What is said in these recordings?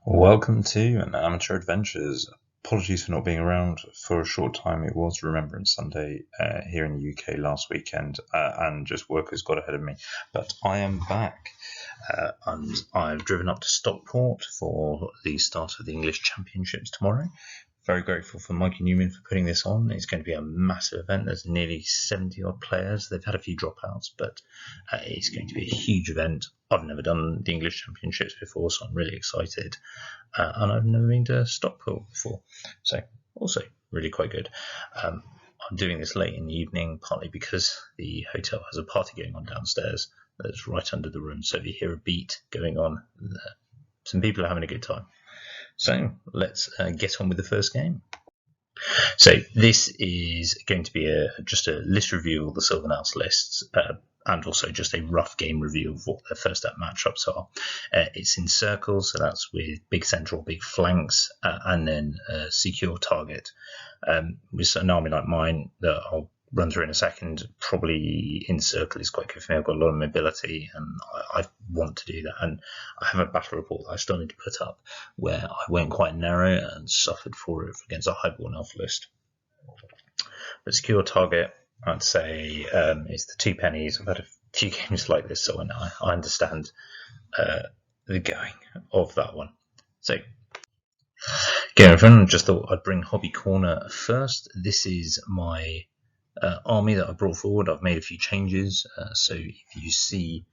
Welcome to an Amateur Adventures. Apologies for not being around for a short time. It was Remembrance Sunday here in the UK last weekend, and just work has got ahead of me. But I am back, and I've driven up to Stockport for the start of the English Championships tomorrow. Very grateful for Mikey Newman for putting this on. It's going to be a massive event. There's nearly 70 odd players. They've had a few dropouts, but it's going to be a huge event. I've never done the English Championships before, so I'm really excited. And I've never been to Stockport before, so also really quite good. I'm doing this late in the evening, partly because the hotel has a party going on downstairs that's right under the room. So if you hear a beat going on, some people are having a good time. So let's get on with the first game. So this is going to be just a list review of the Sylvan Elves lists, and also just a rough game review of what their first step matchups are. It's in circles, so that's with big central, big flanks, and then a secure target. With an army like mine that I'll run through in a second, probably in circle is quite good for me. I've got a lot of mobility and I want to do that. And I have a battle report that I still need to put up where I went quite narrow and suffered for it against a highborn elf list. But secure target, I'd say, is the 2 pennies. I've had a few games like this, so I understand the going of that one. So game of fun, just thought I'd bring Hobby Corner first. This is my army that I brought forward. I've made a few changes, so if you see,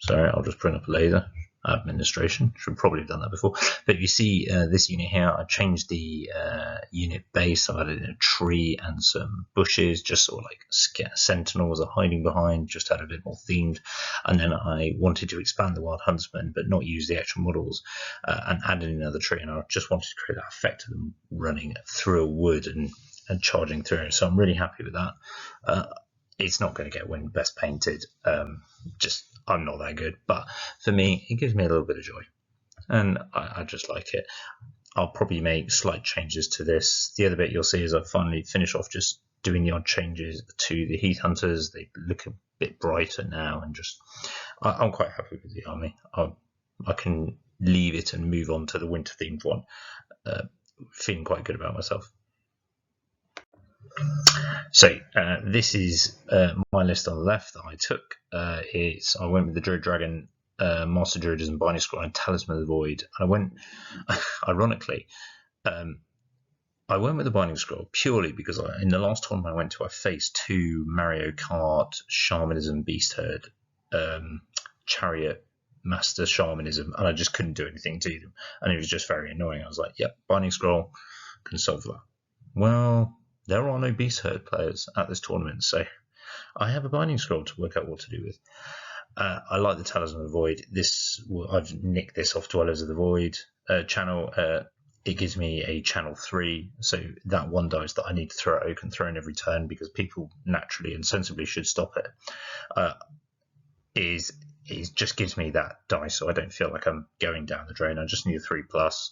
sorry, I'll just bring up a laser. Administration, should probably have done that before, but if you see this unit here, I changed the unit base. I've added a tree and some bushes, just sort of like sentinels are hiding behind, just had a bit more themed. And then I wanted to expand the Wild Huntsman but not use the extra models, and added another tree, and I just wanted to create that effect of them running through a wood and charging through. So I'm really happy with that. It's not going to get win best painted, just I'm not that good, but for me it gives me a little bit of joy, and I just like it. I'll probably make slight changes to this. The other bit you'll see is I finally finish off just doing the odd changes to the Heath Hunters. They look a bit brighter now, and just I'm quite happy with the army. I can leave it and move on to the winter themed one, feeling quite good about myself. So this is my list on the left that I took. I went with the Druid Dragon, Master Druidism, Binding Scroll, and Talisman of the Void. And I went, ironically, I went with the Binding Scroll purely because in the last tournament I went to, I faced 2 Mario Kart Shamanism Beast Herd, Chariot Master Shamanism, and I just couldn't do anything to them. And it was just very annoying. I was like, yep, Binding Scroll can solve that. Well, there are no Beast Herd players at this tournament, so I have a Binding Scroll to work out what to do with. I like the Talisman of the Void. I've nicked this off Dwellers of the Void channel. It gives me a channel 3, so that 1 dice that I need to throw at Oak and throw in every turn because people naturally and sensibly should stop it. It just gives me that dice, so I don't feel like I'm going down the drain. I just need a 3+.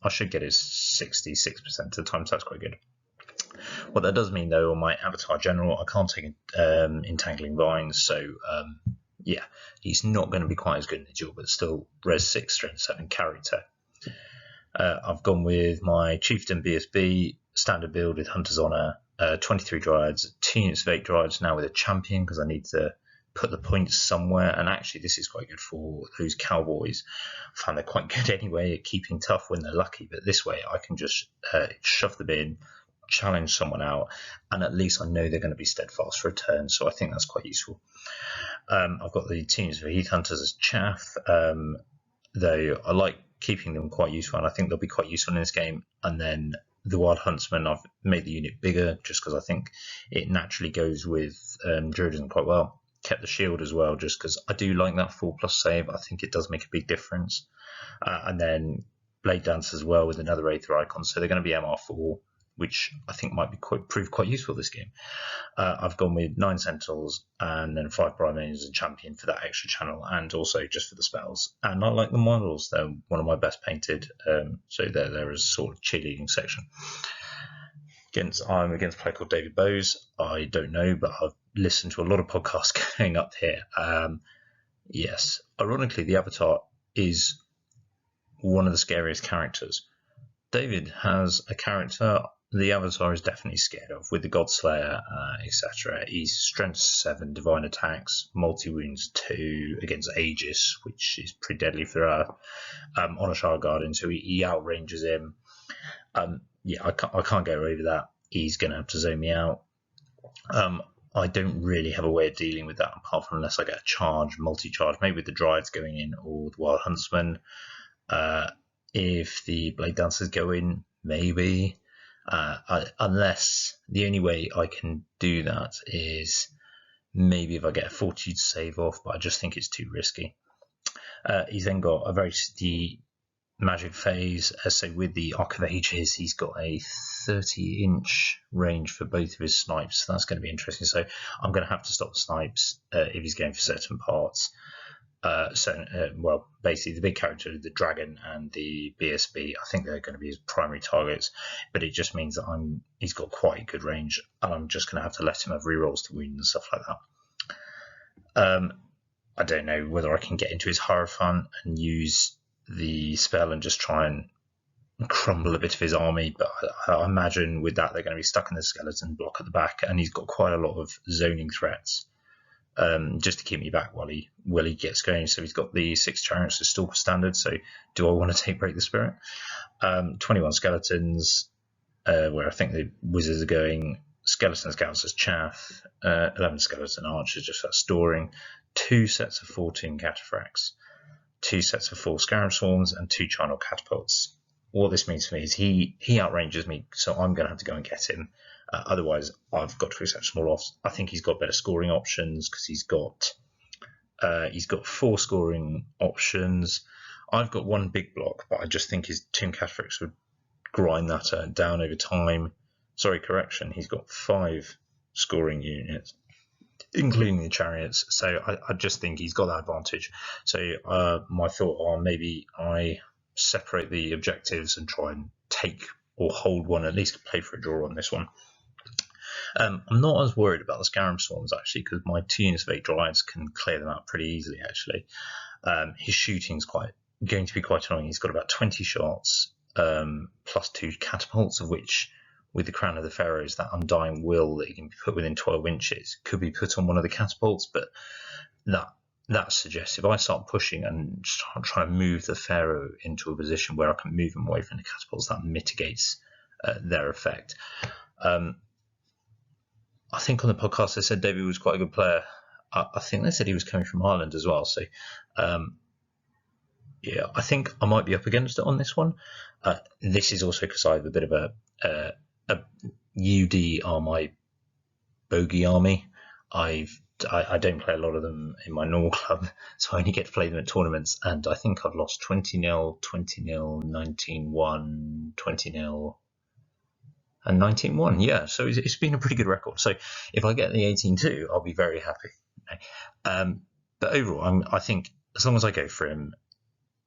I should get his 66% of the time, so that's quite good. What that does mean, though, on my Avatar General, I can't take Entangling Vines, so yeah, he's not going to be quite as good in the duel, but still Res 6, Strength 7 character. I've gone with my Chieftain BSB, standard build with Hunter's Honor, 23 Dryads, 2 units of 8 Dryads, now with a Champion, because I need to put the points somewhere, and actually this is quite good for those cowboys. I find they're quite good anyway at keeping tough when they're lucky, but this way I can just shove them in, challenge someone out, and at least I know they're going to be steadfast for a turn, so I think that's quite useful. I've got the teams for Heath Hunters as chaff, though I like keeping them quite useful, and I think they'll be quite useful in this game. And then the Wild Huntsman, I've made the unit bigger just because I think it naturally goes with Druidism quite well. Kept the shield as well just because I do like that 4+ save. I think it does make a big difference. And then Blade Dance as well with another Aether Icon, so they're going to be MR4, which I think might be prove quite useful this game. I've gone with 9 Sentinels and then 5 Brimanians as a champion for that extra channel, and also just for the spells. And I like the models; they're one of my best painted. So they're there as sort of cheerleading section. I'm against a player called David Bowes. I don't know, but I've listened to a lot of podcasts going up here. Yes, ironically, the Avatar is one of the scariest characters. David has a character the Avatar is definitely scared of, with the Godslayer, etc. He's strength 7, divine attacks, multi-wounds 2 against Aegis, which is pretty deadly for on a Shard Guardian, so he outranges him. Yeah, I can't go over that. He's going to have to zone me out. I don't really have a way of dealing with that apart from unless I get a charge, multi-charge, maybe with the Dryads going in or the Wild Huntsman. If the Blade Dancers go in, maybe. Unless the only way I can do that is maybe if I get a Fortitude save off, but I just think it's too risky. He's then got a very steep magic phase. So with the Arc of Ages, he's got a 30-inch range for both of his snipes. So that's going to be interesting. So I'm going to have to stop the snipes if he's going for certain parts. Well, basically the big character, the dragon and the BSB, I think they're going to be his primary targets, but it just means that he's got quite good range, and I'm just going to have to let him have rerolls to wound and stuff like that. I don't know whether I can get into his Hierophant and use the spell and just try and crumble a bit of his army, but I imagine with that they're going to be stuck in the skeleton block at the back, and he's got quite a lot of zoning threats. Just to keep me back while he gets going. So he's got the 6 chariots to still standard. So do I want to take Break the Spirit? 21 skeletons, where I think the wizards are going. Skeleton scouts as chaff. 11 skeleton archers just for storing. 2 sets of 14 cataphracts. 2 sets of 4 scarab swarms and 2 charnel catapults. What this means for me is he outranges me, so I'm going to have to go and get him. Otherwise, I've got to accept small offs. I think he's got better scoring options because he's got 4 scoring options. I've got 1 big block, but I just think his Tomb Cataphracts would grind that down over time. Sorry, correction. He's got 5 scoring units, including the chariots. So I just think he's got that advantage. So my thought on maybe I separate the objectives and try and take or hold one, at least play for a draw on this one. I'm not as worried about the Scarab Swarms actually, because my 2 units of 8 Dryads can clear them out pretty easily actually. His shooting's going to be quite annoying. He's got about 20 shots, plus 2 catapults, of which with the Crown of the Pharaohs, that Undying Will that he can put within 12 inches could be put on one of the catapults, but that suggests if I start pushing and try to move the Pharaoh into a position where I can move him away from the catapults, that mitigates their effect. I think on the podcast they said David was quite a good player. I think they said he was coming from Ireland as well. So, yeah, I think I might be up against it on this one. This is also because I have a bit of a UD are my bogey army. I don't play a lot of them in my normal club, so I only get to play them at tournaments, and I think I've lost 20-0, 20-0, 19-1, 20-0, and 19-1. Yeah, so it's been a pretty good record. So if I get the 18-2, I'll be very happy. But overall, I think as long as I go for him,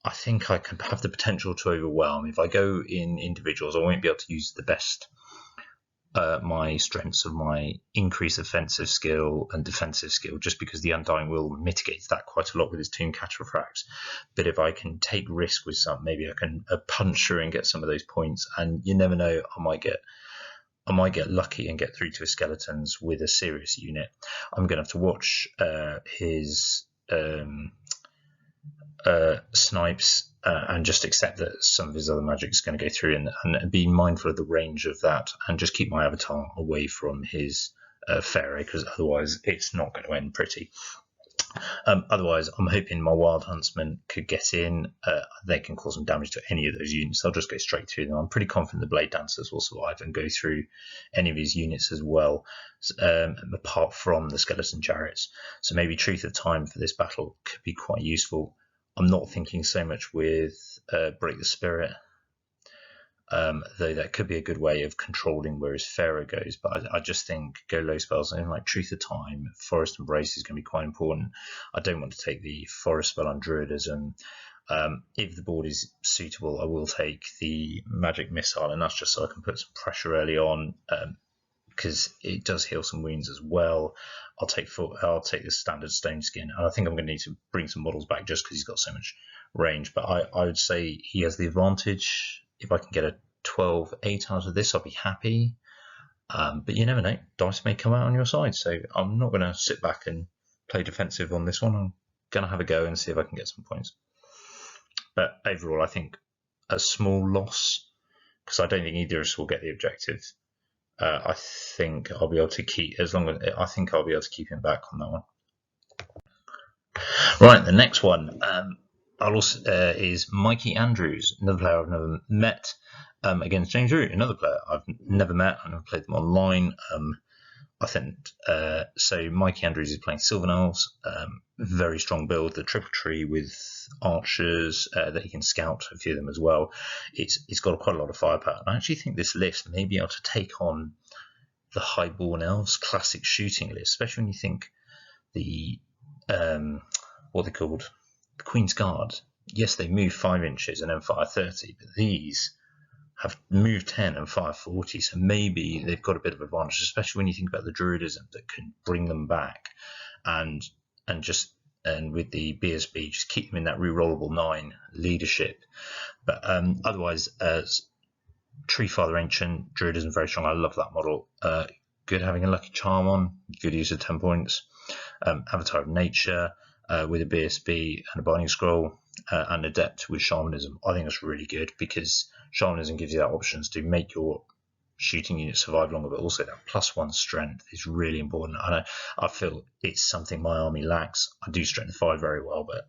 I think I can have the potential to overwhelm. If I go in individuals, I won't be able to use the best my strengths of my increased offensive skill and defensive skill, just because the Undying Will mitigates that quite a lot with his Tomb Cataphracts. But if I can take risk with some, maybe I can punch through and get some of those points, and you never know, I might get lucky and get through to his skeletons with a serious unit. I'm going to have to watch his snipes and just accept that some of his other magic is going to go through, and be mindful of the range of that, and just keep my avatar away from his Pharaoh, because otherwise it's not going to end pretty. Otherwise, I'm hoping my Wild Huntsman could get in. They can cause some damage to any of those units. They'll just go straight through them. I'm pretty confident the Blade Dancers will survive and go through any of his units as well, apart from the Skeleton Chariots. So maybe Truth of Time for this battle could be quite useful. I'm not thinking so much with Break the Spirit, though that could be a good way of controlling where his Pharaoh goes. But I just think go low spells, and like Truth of Time, Forest Embrace is going to be quite important. I don't want to take the Forest spell on Druidism. If the board is suitable, I will take the Magic Missile, and that's just so I can put some pressure early on. because it does heal some wounds as well. I'll take the standard Stone Skin, and I think I'm going to need to bring some models back just because he's got so much range. But I would say he has the advantage. If I can get a 12-8 out of this, I'll be happy. But you never know, dice may come out on your side, so I'm not going to sit back and play defensive on this one. I'm going to have a go and see if I can get some points. But overall, I think a small loss, because I don't think either of us will get the objective. I think I'll be able to keep, I think I'll be able to keep him back on that one. Right, the next one is Mikey Andrews, another player I've never met, against James Root, another player I've never met. I've never played them online. I think so. Mikey Andrews is playing Sylvan Elves, very strong build, the triple tree with archers that he can scout a few of them as well. It's got quite a lot of firepower. I actually think this list may be able to take on the Highborn Elves classic shooting list, especially when you think the what they're called, the Queen's Guard. Yes, they move 5 inches and then fire 30, but these have moved 10 and fire 40, so maybe they've got a bit of advantage, especially when you think about the Druidism that can bring them back, and with the BSB, just keep them in that rerollable 9 leadership. But otherwise, as Tree Father Ancient, Druidism very strong. I love that model. Good having a Lucky Charm on, good use of 10 points. Avatar of Nature with a BSB and a Binding Scroll, and Adept with Shamanism. I think that's really good because Shamanism gives you that options to make your shooting unit survive longer, but also that +1 strength is really important. I feel it's something my army lacks. I do strength 5 very well, but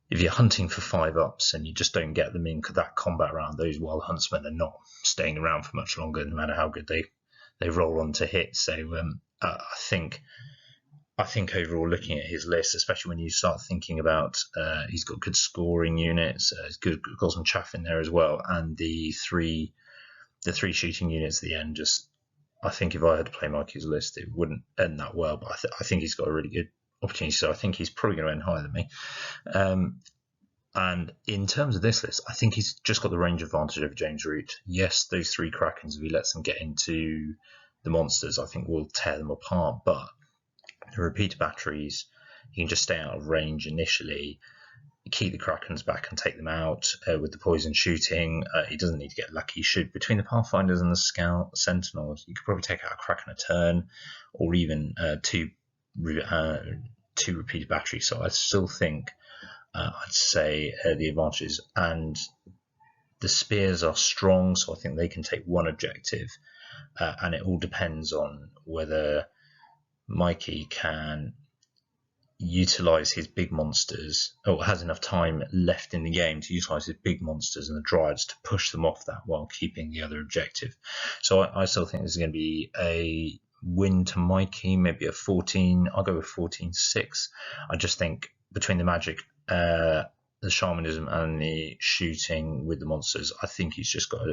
if you're hunting for 5-ups and you just don't get them in that combat round, those Wild Huntsmen are not staying around for much longer, no matter how good they roll on to hit. So I think overall, looking at his list, especially when you start thinking about he's got good scoring units, he's got some chaff in there as well, and the three shooting units at the end. Just, I think if I had to play Mikey's list, it wouldn't end that well. But I think he's got a really good opportunity, so I think he's probably going to end higher than me. And in terms of this list, I think he's just got the range advantage over James Root. Yes, those 3 Krakens, if he lets them get into the monsters, I think will tear them apart, but the repeater batteries, you can just stay out of range initially, keep the Krakens back and take them out with the poison shooting. He doesn't need to get lucky. He should. Between the Pathfinders and the Scout Sentinels, you could probably take out a Kraken a turn, or even two repeater batteries. So I still think I'd say the advantages, and the spears are strong, so I think they can take 1 objective, and it all depends on whether Mikey can utilize his big monsters, or has enough time left in the game to utilize his big monsters and the Dryads to push them off that while keeping the other objective. So I still think this is going to be a win to Mikey, maybe a 14. I'll go with 14-6. I just think between the magic, the shamanism, and the shooting with the monsters, I think he's just got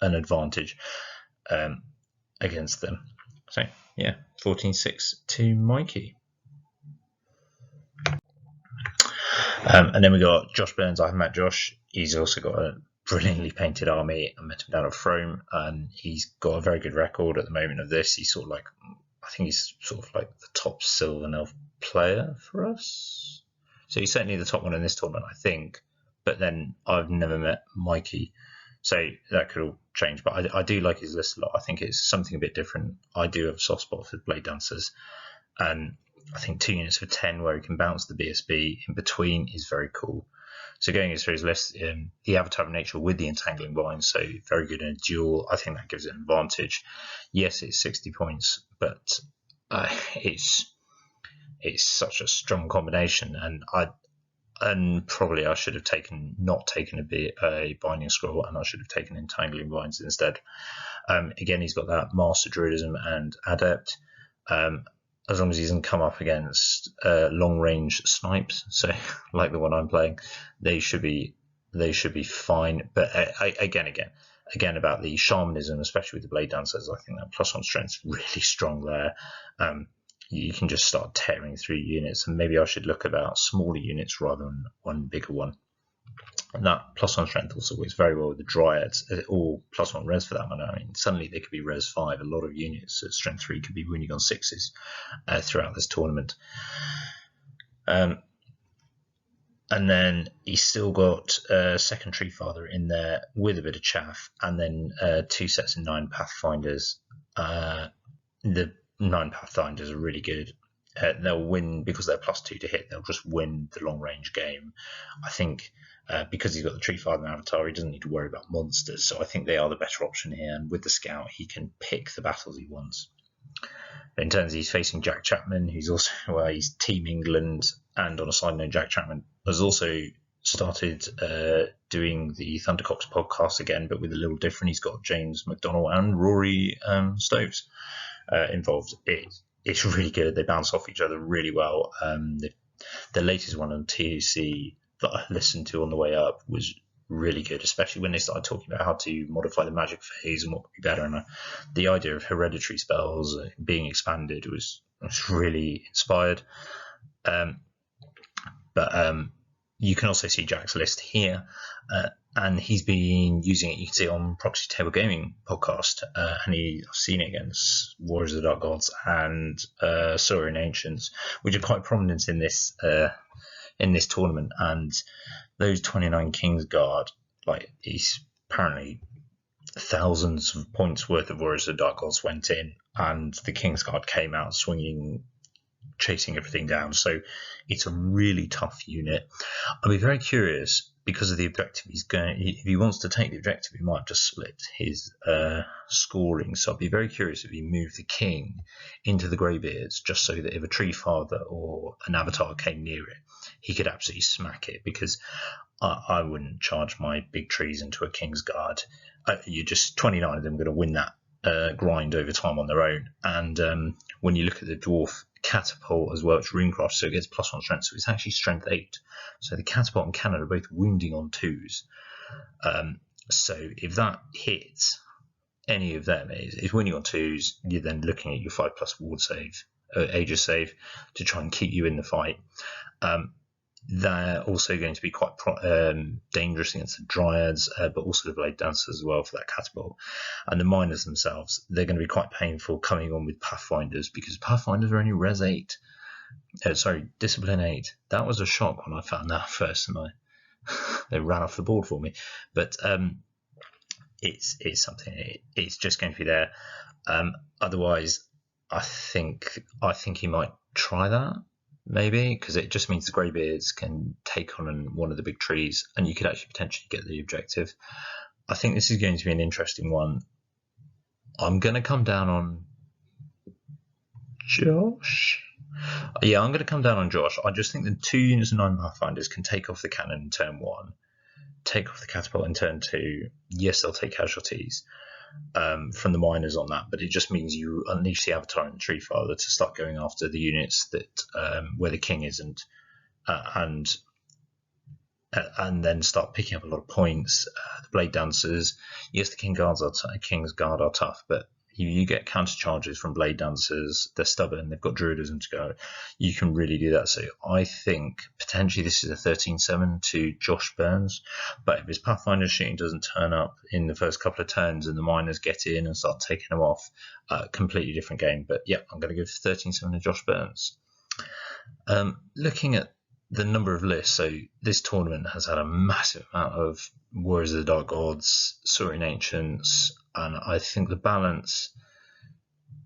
an advantage against them. So yeah, 14-6 to Mikey. And then we got Josh Burns. I haven't met Josh. He's also got a brilliantly painted army. I met him down at Frome, and he's got a very good record at the moment of this. He's I think he's sort of like the top Sylvan Elf player for us. So he's certainly the top one in this tournament, I think. But then I've never met Mikey, so that could all change. But I do like his list a lot. I think it's something a bit different. I do have a soft spot for Blade Dancers, and I think 2 units for 10 where he can bounce the BSB in between is very cool. So going through his list, the Avatar of Nature with the Entangling Vines, so very good in a duel. I think that gives it an advantage. Yes, it's 60 points, but it's such a strong combination, and probably I should have not taken a Binding Scroll, and I should have taken Entangling Vines instead. Again, he's got that Master Druidism and Adept. As long as he doesn't come up against long-range snipes, so like the one I'm playing, they should be fine. But again about the shamanism, especially with the Blade Dancers, I think that +1 strength is really strong there. You can just start tearing through units, and maybe I should look about smaller units rather than one bigger one. And that +1 strength also works very well with the Dryads, or +1 res for that matter. I mean, suddenly they could be res 5. A lot of units at strength 3 could be winning on 6s throughout this tournament. And then he's still got second Tree Father in there with a bit of chaff, and then 2 sets of 9 Pathfinders. The 9 Pathfinders are really good. They'll win because they're +2 to hit. They'll just win the long range game. I think because he's got the Tree Father Avatar, he doesn't need to worry about monsters. So I think they are the better option here. And with the Scout, he can pick the battles he wants. In terms, he's facing Jack Chapman, who's also he's Team England. And on a side note, Jack Chapman has also started doing the Thundercocks podcast again, but with a little different. He's got James McDonnell and Rory Stokes involved. It's really good. They bounce off each other really well. The latest one on TUC that I listened to on the way up was really good, especially when they started talking about how to modify the magic phase and what could be better. And the idea of hereditary spells being expanded was really inspired. But you can also see Jack's list here, and he's been using it. You can see it on Proxy Table Gaming podcast, and I've seen it against Warriors of the Dark Gods and Saurian Ancients, which are quite prominent in this tournament. And those 29 Kingsguard, like, he's apparently thousands of points worth of Warriors of the Dark Gods went in, and the Kingsguard came out swinging, chasing everything down. So it's a really tough unit. I'll be very curious because of the objective he's going. If he wants to take the objective, he might just split his scoring. So I'll be very curious if he moved the king into the Greybeards, just so that if a Tree Father or an Avatar came near it, he could absolutely smack it. Because I wouldn't charge my big trees into a Kingsguard. You're just 29 of them going to win that grind over time on their own. And when you look at the Dwarf Catapult as well, it's Runecraft, so it gets +1 strength, so it's actually strength 8. So the Catapult and Cannon are both wounding on 2s. So if that hits any of them, is winning on 2s, you're then looking at your 5+ ward save, Aegis save, to try and keep you in the fight. They're also going to be quite dangerous against the Dryads, but also the Blade Dancers as well for that Catapult. And the Miners themselves, they're going to be quite painful coming on with Pathfinders, because Pathfinders are only Res 8. Discipline 8. That was a shock when I found that first, and they ran off the board for me. But it's something. It's just going to be there. Otherwise, I think he might try that. Maybe, because it just means the Greybeards can take on one of the big trees, and you could actually potentially get the objective. I think this is going to be an interesting one. I'm going to come down on Josh. Yeah, I'm going to come down on Josh. I just think the 2 units of 9 Pathfinders can take off the cannon in turn 1, take off the catapult in turn 2. Yes, they'll take casualties from the Miners on that, but it just means you unleash the Avatar and the Tree Father to start going after the units that where the king isn't, and then start picking up a lot of points. The Blade Dancers, yes, the King's Guard are tough, but you get counter charges from Blade Dancers. They're stubborn. They've got Druidism to go. You can really do that. So I think potentially this is a 13-7 to Josh Burns. But if his Pathfinder shooting doesn't turn up in the first couple of turns and the Miners get in and start taking them off, completely different game. But yeah, I'm going to give 13-7 to Josh Burns. Looking at the number of lists, so this tournament has had a massive amount of Warriors of the Dark Gods, Saurian Ancients, and I think the balance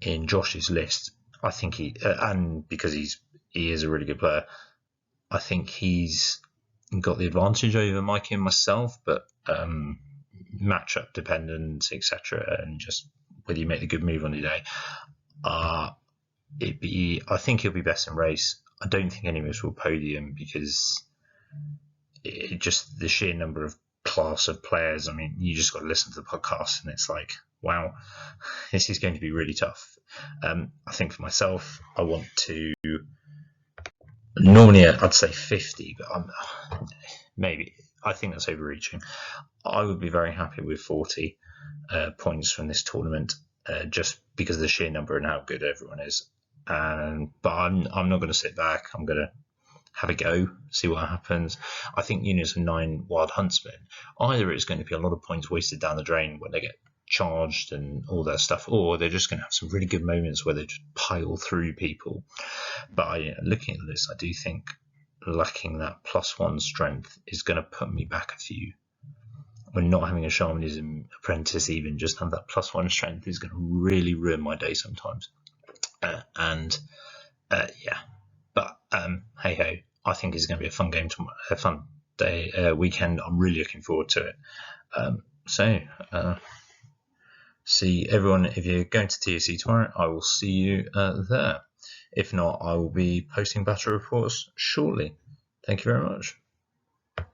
in Josh's list, I think and because he is a really good player, I think he's got the advantage over Mikey and myself, but matchup dependent, etc., and just whether you make the good move on the day. I think he'll be best in race. I don't think any of us will podium because just the sheer number of class of players. I mean, you just got to listen to the podcast and it's like, wow, this is going to be really tough. I think for myself, I want to, normally I'd say 50, but I think that's overreaching. I would be very happy with 40 points from this tournament, just because of the sheer number and how good everyone is. But I'm not going to sit back. I'm going have a go, see what happens. I think units of 9 Wild Huntsmen, either it's going to be a lot of points wasted down the drain when they get charged and all that stuff, or they're just going to have some really good moments where they just pile through people. But looking at this, I do think lacking that +1 strength is going to put me back a few. When not having a shamanism apprentice, even just have that +1 strength is going to really ruin my day sometimes. Yeah, but hey ho, I think it's going to be a fun game tomorrow, a fun day, weekend. I'm really looking forward to it. See everyone, if you're going to TSC tomorrow, I will see you there. If not, I will be posting battle reports shortly. Thank you very much.